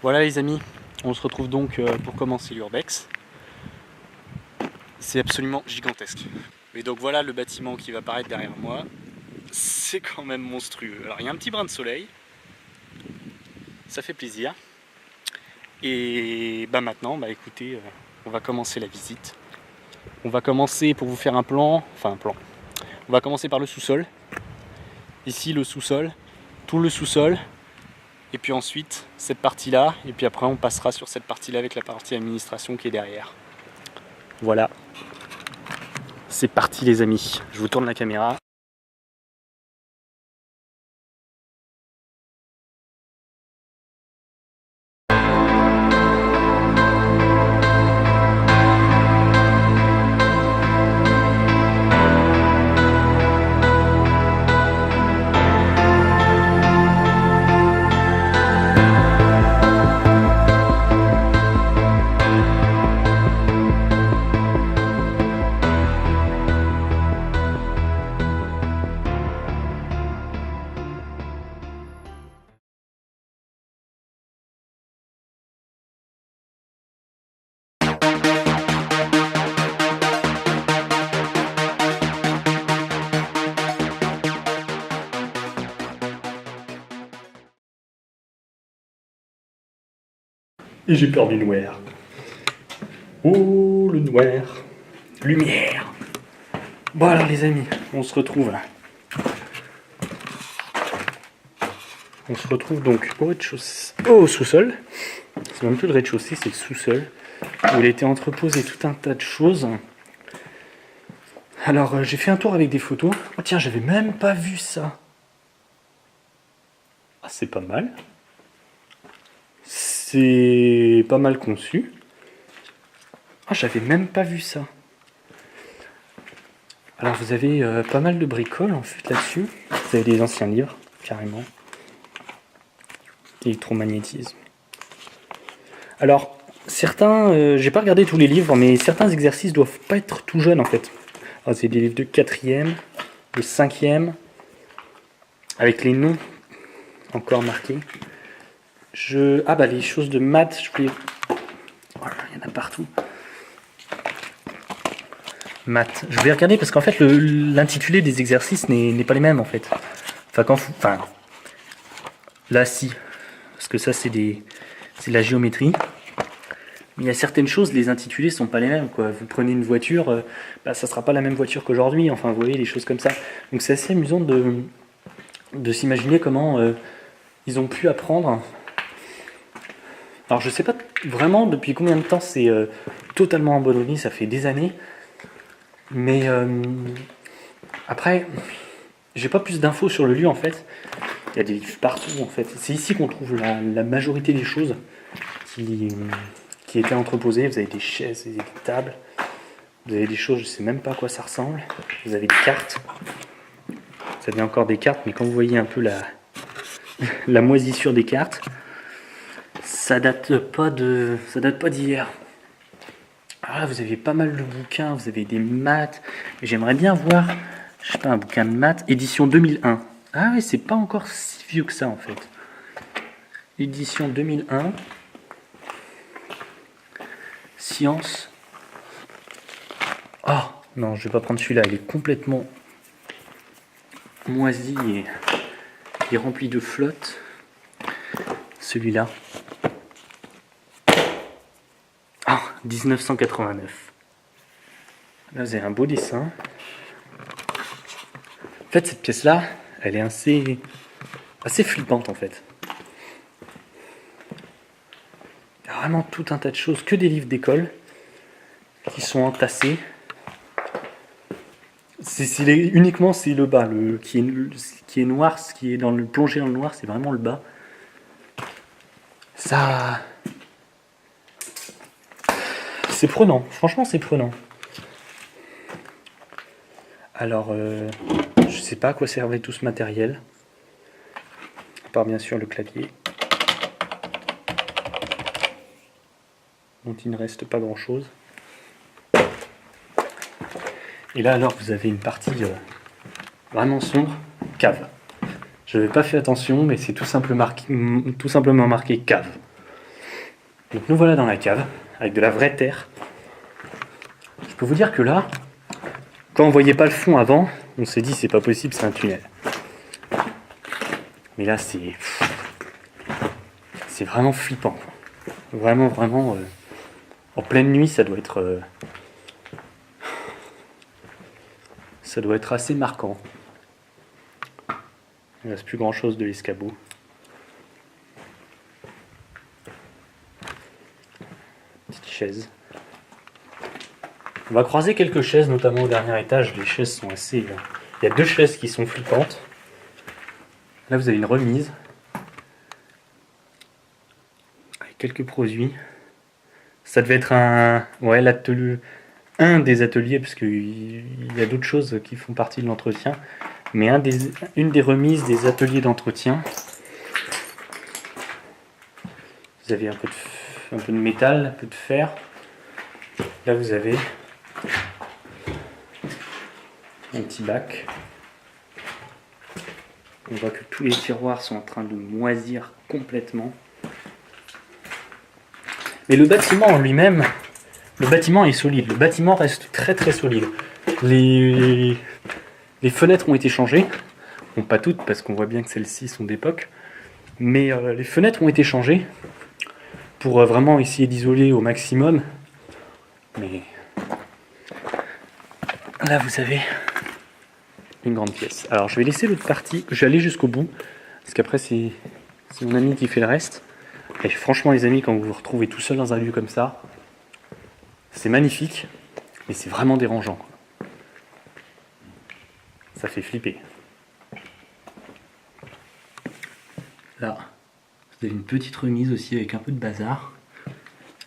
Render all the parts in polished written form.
Voilà les amis, on se retrouve donc pour commencer l'Urbex. C'est absolument gigantesque. Et donc voilà le bâtiment qui va apparaître derrière moi. C'est quand même monstrueux. Alors il y a un petit brin de soleil, ça fait plaisir. Et bah maintenant, écoutez, on va commencer la visite. On va commencer pour vous faire un plan, On va commencer par le sous-sol. Ici le sous-sol, tout le sous-sol. Et puis ensuite cette partie-là. Et puis après on passera sur cette partie-là avec la partie administration qui est derrière. Voilà. C'est parti les amis. Je vous tourne la caméra. Et j'ai peur du noir. Oh, le noir. Lumière. Bon alors les amis, on se retrouve là. On se retrouve donc au rez-de-chaussée, au sous-sol. C'est même plus le rez-de-chaussée, c'est le sous-sol. Où il a été entreposé tout un tas de choses. Alors j'ai fait un tour avec des photos. Oh tiens, j'avais même pas vu ça. Ah, c'est pas mal. C'est pas mal conçu. Ah, j'avais même pas vu ça. Alors vous avez pas mal de bricoles en fait là-dessus. Vous avez des anciens livres, carrément. Électromagnétisme. Alors, certains, j'ai pas regardé tous les livres, mais certains exercices doivent pas être tout jeunes en fait. Alors, c'est des livres de 4e, de 5e, avec les noms encore marqués. Les choses de maths, je voulais... Voilà, il y en a partout. Maths. Je vais regarder parce qu'en fait, l'intitulé des exercices n'est pas les mêmes en fait. Là, si. Parce que ça, c'est de la géométrie. Mais il y a certaines choses, les intitulés sont pas les mêmes, quoi. Vous prenez une voiture, ça sera pas la même voiture qu'aujourd'hui. Enfin, vous voyez, des choses comme ça. Donc c'est assez amusant de s'imaginer comment ils ont pu apprendre. Alors je sais pas vraiment depuis combien de temps c'est totalement abandonné, ça fait des années. Mais après, j'ai pas plus d'infos sur le lieu en fait. Il y a des livres partout en fait. C'est ici qu'on trouve la majorité des choses qui étaient entreposées. Vous avez des chaises, vous avez des tables, vous avez des choses, je sais même pas à quoi ça ressemble. Vous avez des cartes. Vous avez encore des cartes, mais quand vous voyez un peu la moisissure des cartes, ça date pas d'hier. Ah, vous avez pas mal de bouquins, vous avez des maths. J'aimerais bien voir, je sais pas, un bouquin de maths, édition 2001. Ah oui, c'est pas encore si vieux que ça en fait. Édition 2001. Science. Oh, non, je vais pas prendre celui-là, il est complètement moisi et rempli de flotte. Celui-là. Ah, 1989. Là, vous avez un beau dessin. En fait, cette pièce-là, elle est assez flippante, en fait. Il y a vraiment tout un tas de choses, que des livres d'école, qui sont entassés. Uniquement, c'est le bas, qui est noir, ce qui est plongé dans le noir, c'est vraiment le bas. Ça... C'est prenant, franchement c'est prenant. Alors, je sais pas à quoi servait tout ce matériel. À part bien sûr le clavier. Dont il ne reste pas grand chose. Et là alors vous avez une partie vraiment sombre, cave. Je n'avais pas fait attention, mais c'est tout simplement marqué cave. Donc nous voilà dans la cave, avec de la vraie terre. Je peux vous dire que là, quand on voyait pas le fond avant, on s'est dit c'est pas possible, c'est un tunnel. Mais là c'est vraiment flippant. Vraiment, vraiment. En pleine nuit, ça doit être assez marquant. Il ne reste plus grand chose de l'escabeau. Petite chaise. On va croiser quelques chaises, notamment au dernier étage. Les chaises sont assez... Il y a 2 chaises qui sont flippantes. Là, vous avez une remise. Avec quelques produits. Ça devait être un des ateliers, parce qu'il y a d'autres choses qui font partie de l'entretien. Mais une des remises des ateliers d'entretien. Vous avez un peu de métal, un peu de fer. Là, vous avez un petit bac. On voit que tous les tiroirs sont en train de moisir complètement. Mais le bâtiment en lui-même, le bâtiment est solide. Le bâtiment reste très très solide. Les fenêtres ont été changées. Bon, pas toutes, parce qu'on voit bien que celles-ci sont d'époque. Mais les fenêtres ont été changées pour vraiment essayer d'isoler au maximum. Mais là, vous avez une grande pièce. Alors, je vais laisser l'autre partie. Je vais aller jusqu'au bout, parce qu'après, c'est mon ami qui fait le reste. Et franchement, les amis, quand vous vous retrouvez tout seul dans un lieu comme ça, c'est magnifique, mais c'est vraiment dérangeant. Ça fait flipper. Là, vous avez une petite remise aussi avec un peu de bazar.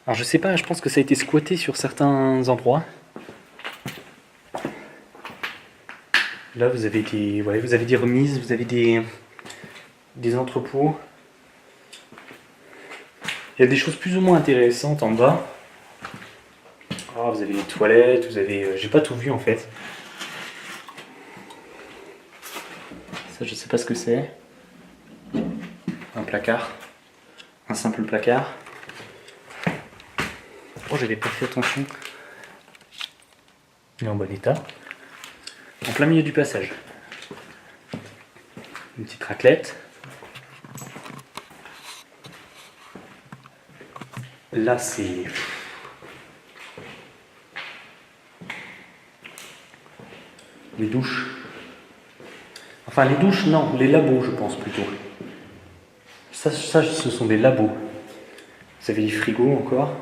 Alors je sais pas, je pense que ça a été squatté sur certains endroits. Là vous avez des remises, vous avez des entrepôts. Il y a des choses plus ou moins intéressantes en bas. Vous avez les toilettes, vous avez... j'ai pas tout vu en fait. Ça je sais pas ce que c'est. Un placard. Un simple placard. Oh, j'avais pas fait attention. Il est en bon état. En plein milieu du passage. Une petite raclette. Là, c'est... les douches. Enfin, les douches, non. Les labos, je pense, plutôt. Ça, ce sont des labos. Vous avez les frigos encore.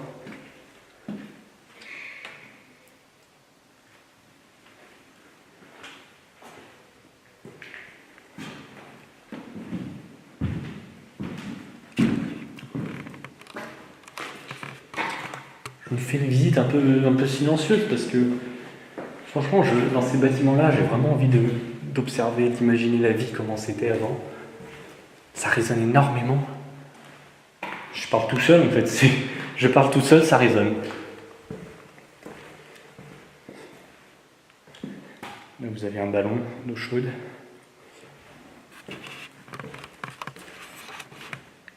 Je me fais une visite un peu silencieuse parce que franchement, dans ces bâtiments-là, j'ai vraiment envie d'observer, d'imaginer la vie, comment c'était avant. Ça résonne énormément. Je parle tout seul en fait, je parle tout seul, ça résonne. Là, vous avez un ballon d'eau chaude.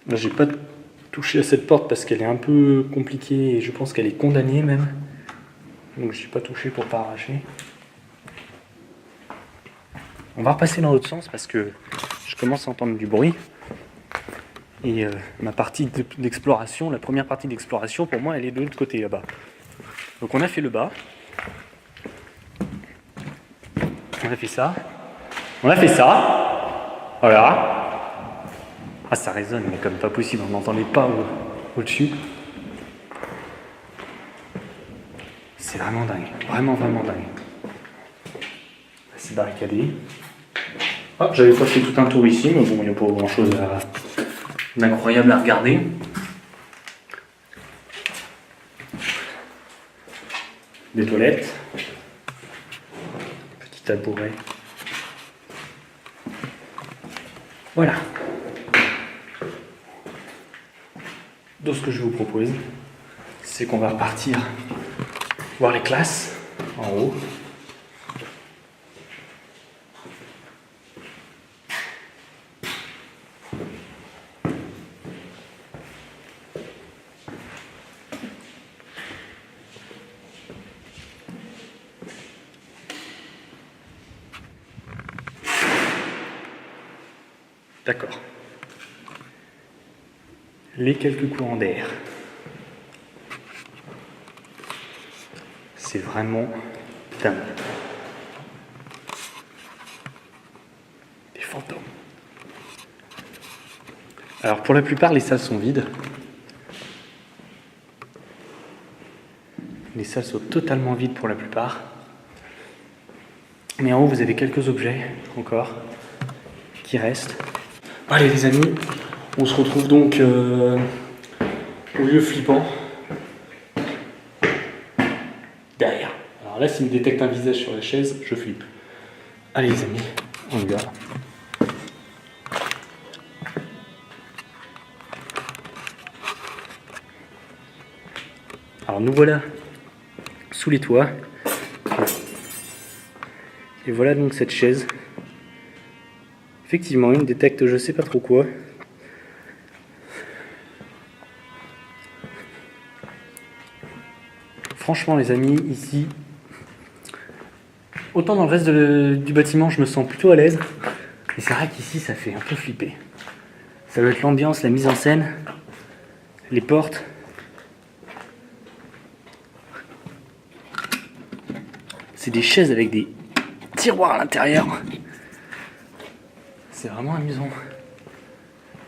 Là, j'ai pas touché à cette porte parce qu'elle est un peu compliquée et je pense qu'elle est condamnée même. Donc je n'ai pas touché pour pas arracher. On va repasser dans l'autre sens parce que je commence à entendre du bruit. Et ma partie d'exploration, la première partie d'exploration, pour moi, elle est de l'autre côté là-bas. Donc on a fait le bas. On a fait ça. On a fait ça. Voilà. Ah, ça résonne, mais comme pas possible, on n'entendait pas au-dessus. C'est vraiment dingue. Vraiment, vraiment dingue. C'est barricadé. Ah, j'avais pas fait tout un tour ici, mais bon, il n'y a pas grand-chose d'incroyable à regarder. Des toilettes. Petit tabouret. Voilà. Donc ce que je vous propose, c'est qu'on va repartir voir les classes en haut. D'accord. Les quelques courants d'air. C'est vraiment dingue. Des fantômes. Alors pour la plupart, les salles sont vides. Les salles sont totalement vides pour la plupart. Mais en haut, vous avez quelques objets encore qui restent. Allez les amis, on se retrouve donc au lieu flippant. Derrière. Alors là, s'il me détecte un visage sur la chaise, je flippe. Allez les amis, on y va. Alors nous voilà sous les toits. Et voilà donc cette chaise. Effectivement, il me détecte je sais pas trop quoi. Franchement les amis, ici, autant dans le reste du bâtiment je me sens plutôt à l'aise. Et c'est vrai qu'ici ça fait un peu flipper. Ça doit être l'ambiance, la mise en scène, les portes. C'est des chaises avec des tiroirs à l'intérieur. C'est vraiment amusant.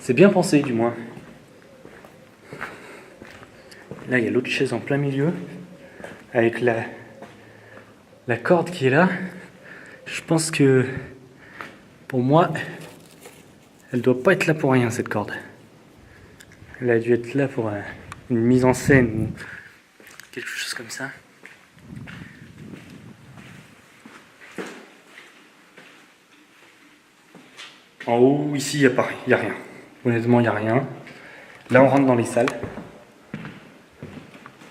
C'est bien pensé du moins. Là il y a l'autre chaise en plein milieu. Avec la corde qui est là. Je pense que pour moi, elle doit pas être là pour rien cette corde. Elle a dû être là pour une mise en scène ou quelque chose comme ça. En haut, ici, il n'y a rien. Honnêtement, il n'y a rien. Là, on rentre dans les salles.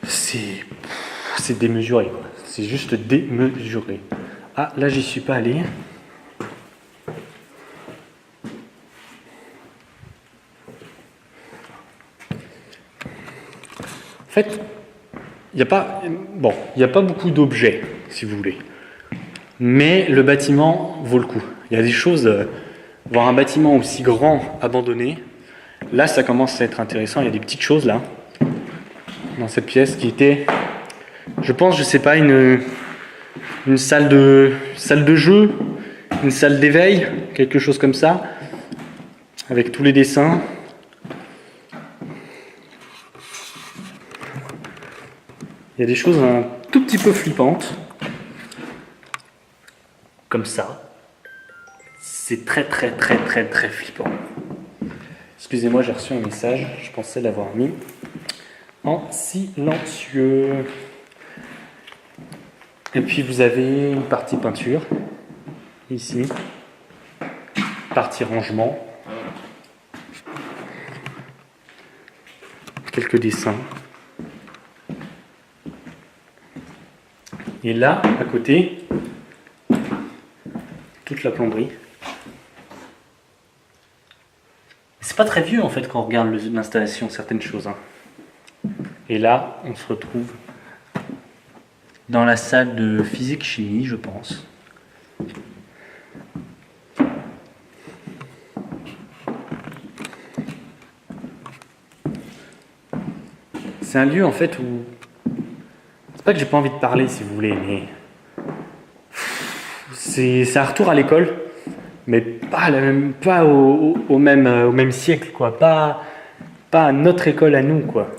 C'est démesuré, quoi. C'est juste démesuré. Ah, là, j'y suis pas allé. En fait, il n'y a pas beaucoup d'objets, si vous voulez. Mais le bâtiment vaut le coup. Il y a des choses... voir un bâtiment aussi grand abandonné, là ça commence à être intéressant. Il y a des petites choses là dans cette pièce qui était, je pense, je sais pas, une salle de jeu, une salle d'éveil, quelque chose comme ça, avec tous les dessins. Il y a des choses un tout petit peu flippantes comme ça. C'est très flippant. Excusez-moi, j'ai reçu un message. Je pensais l'avoir mis en silencieux. Et puis vous avez une partie peinture. Ici. Partie rangement. Quelques dessins. Et là, à côté, toute la plomberie. C'est pas très vieux en fait quand on regarde l'installation, certaines choses. Hein. Et là, on se retrouve dans la salle de physique-chimie, je pense. C'est un lieu en fait où... C'est pas que j'ai pas envie de parler si vous voulez, mais... C'est un retour à l'école. Mais pas au même siècle, quoi. Pas à notre école à nous, quoi.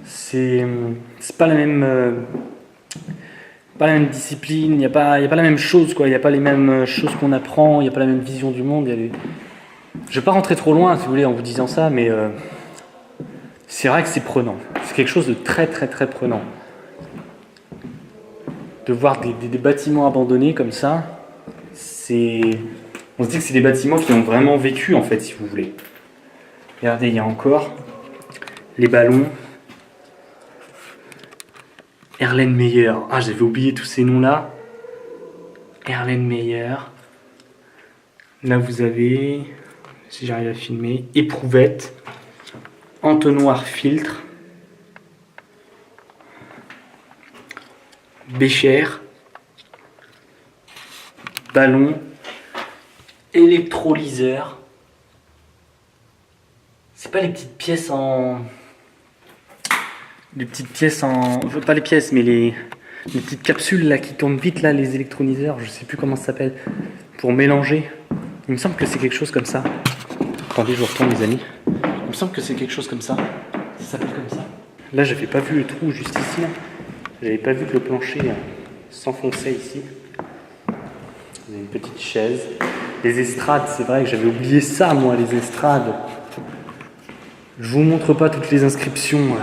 C'est pas la même discipline. Il y a pas la même chose, quoi. Il y a pas les mêmes choses qu'on apprend. Il y a pas la même vision du monde. Je vais pas rentrer trop loin, si vous voulez, en vous disant ça, mais c'est vrai que c'est prenant. C'est quelque chose de très prenant. De voir des bâtiments abandonnés comme ça, on se dit que c'est des bâtiments qui ont vraiment vécu, en fait, si vous voulez. Regardez, il y a encore les ballons. Erlenmeyer. Ah, j'avais oublié tous ces noms-là. Erlenmeyer. Là, vous avez, si j'arrive à filmer, éprouvette, entonnoir filtre, bécher, ballon, électrolyseur, pas les petites pièces en... Les petites pièces en... Pas les pièces, mais les petites capsules là qui tournent vite, là, les électrolyseurs, je sais plus comment ça s'appelle, pour mélanger. Il me semble que c'est quelque chose comme ça. Attendez, je vous retourne, les amis. Il me semble que c'est quelque chose comme ça. Ça s'appelle comme ça. Là, j'avais pas vu le trou juste ici. Là. J'avais pas vu que le plancher s'enfonçait ici. Vous avez une petite chaise. Les estrades, c'est vrai que j'avais oublié ça, moi, les estrades. Je vous montre pas toutes les inscriptions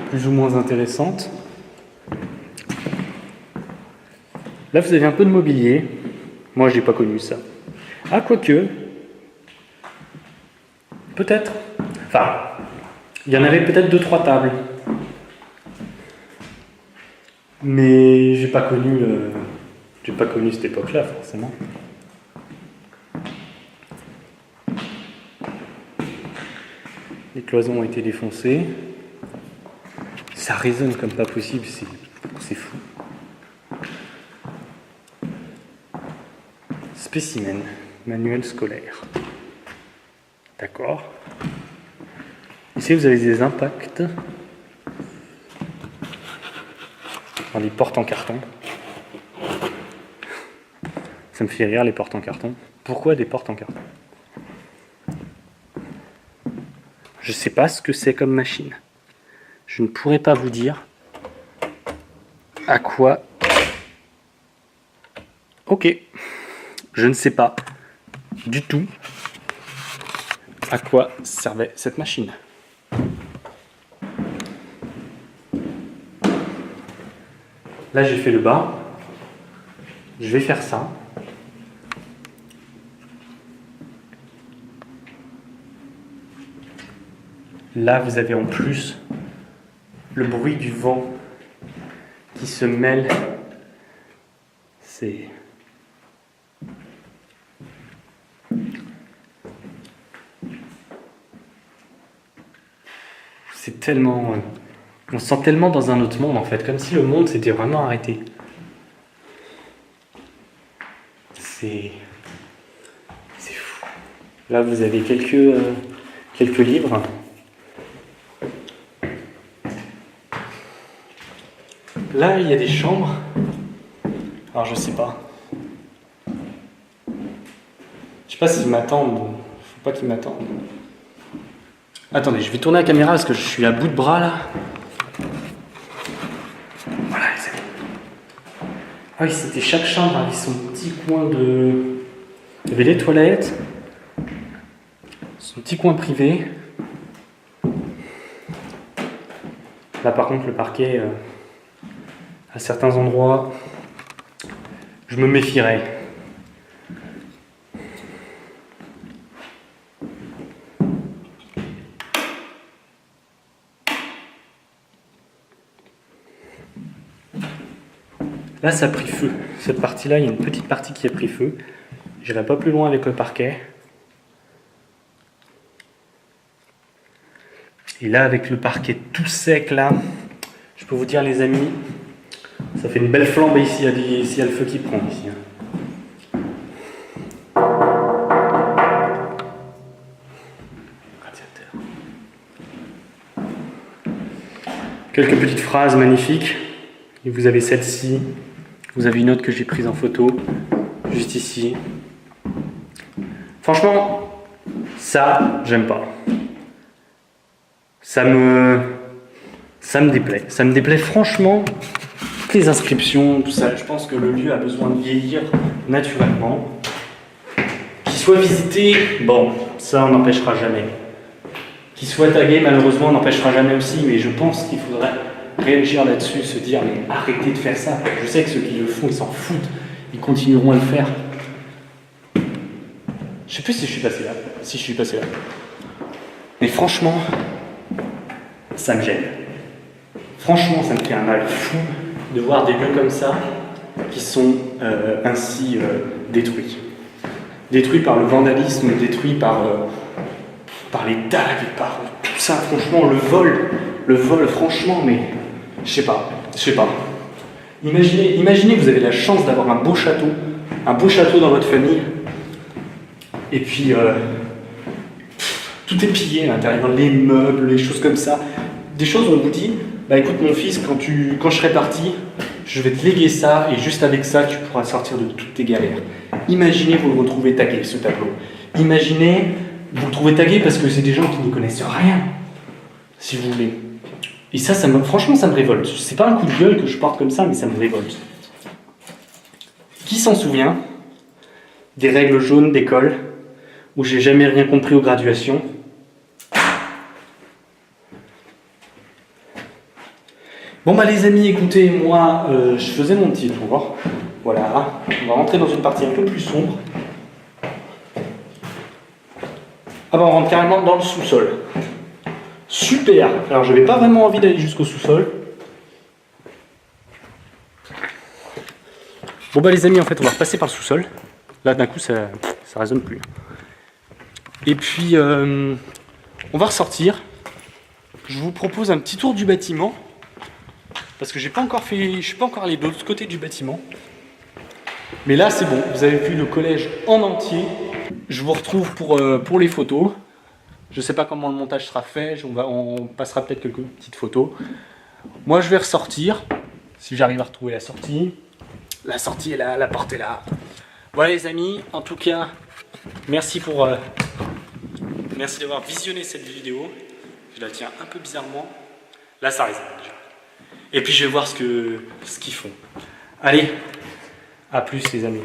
plus ou moins intéressantes. Là, vous avez un peu de mobilier. Moi, j'ai pas connu ça. Ah, quoique. Peut-être. Enfin, il y en avait peut-être 2-3 tables. Mais j'ai pas connu cette époque-là, forcément. Les cloisons ont été défoncées. Ça résonne comme pas possible, c'est fou. Spécimen, manuel scolaire. D'accord. Ici, vous avez des impacts dans les portes en carton. Ça me fait rire, les portes en carton. Pourquoi des portes en carton? Je ne sais pas ce que c'est comme machine. Je ne pourrais pas vous dire à quoi... Ok. Je ne sais pas du tout à quoi servait cette machine. Là, j'ai fait le bas. Je vais faire ça. Là, vous avez en plus le bruit du vent qui se mêle. C'est tellement... On se sent tellement dans un autre monde, en fait, comme si le monde s'était vraiment arrêté. C'est fou. Là, vous avez quelques livres. Là, il y a des chambres. Alors, je sais pas. Je sais pas s'ils m'attendent. Faut pas qu'ils m'attendent. Attendez, je vais tourner la caméra parce que je suis à bout de bras, là. Voilà, les amis. Ah oui, c'était chaque chambre avec son petit coin de... Il y avait les toilettes. Son petit coin privé. Là, par contre, le parquet... à certains endroits, je me méfierais. Là, ça a pris feu. Cette partie-là, il y a une petite partie qui a pris feu. J'irai pas plus loin avec le parquet. Et là, avec le parquet tout sec, là, je peux vous dire, les amis, ça fait une belle flambe ici, il y a le feu qui prend ici. Radiateur. Quelques petites phrases magnifiques. Et vous avez celle-ci. Vous avez une autre que j'ai prise en photo, juste ici. Franchement, ça, j'aime pas. Ça me déplaît. Ça me déplaît franchement. Les inscriptions, tout ça, je pense que le lieu a besoin de vieillir naturellement. Qu'il soit visité, bon, ça on n'empêchera jamais. Qu'il soit tagué, malheureusement, on n'empêchera jamais aussi, mais je pense qu'il faudrait réagir là-dessus, se dire, mais arrêtez de faire ça. Je sais que ceux qui le font, ils s'en foutent, ils continueront à le faire. Je sais plus si je suis passé là. Si je suis passé là. Mais franchement, ça me gêne. Franchement, ça me fait un mal fou de voir des lieux comme ça qui sont ainsi détruits. Détruits par le vandalisme, détruits par les tags, par tout ça. Franchement, le vol, franchement, mais je sais pas. Imaginez que vous avez la chance d'avoir un beau château dans votre famille, et puis Tout est pillé à l'intérieur, les meubles, les choses comme ça. Des choses où on vous dit, bah écoute mon fils, quand je serai parti, je vais te léguer ça et juste avec ça, tu pourras sortir de toutes tes galères. Imaginez vous le retrouvez tagué, ce tableau. Imaginez vous le trouvez tagué parce que c'est des gens qui n'y connaissent rien, si vous voulez. Et ça franchement, ça me révolte. C'est pas un coup de gueule que je porte comme ça, mais ça me révolte. Qui s'en souvient des règles jaunes d'école où j'ai jamais rien compris aux graduations? Bon bah les amis, écoutez, moi je faisais mon petit tour. Voilà, on va rentrer dans une partie un peu plus sombre. Ah bah on rentre carrément dans le sous-sol. Super. Alors je n'avais pas vraiment envie d'aller jusqu'au sous-sol. Bon bah les amis, en fait on va repasser par le sous-sol. Là d'un coup ça résonne plus. Et puis on va ressortir. Je vous propose un petit tour du bâtiment. Parce que je suis pas encore allé de l'autre côté du bâtiment. Mais là c'est bon, vous avez vu le collège en entier. Je vous retrouve pour les photos. Je sais pas comment le montage sera fait, on passera peut-être quelques petites photos. Moi je vais ressortir, si j'arrive à retrouver la sortie. La sortie est là, la porte est là. Voilà les amis, en tout cas, merci d'avoir visionné cette vidéo. Je la tiens un peu bizarrement. Là ça résonne déjà. Et puis je vais voir ce qu'ils font. Allez, à plus les amis.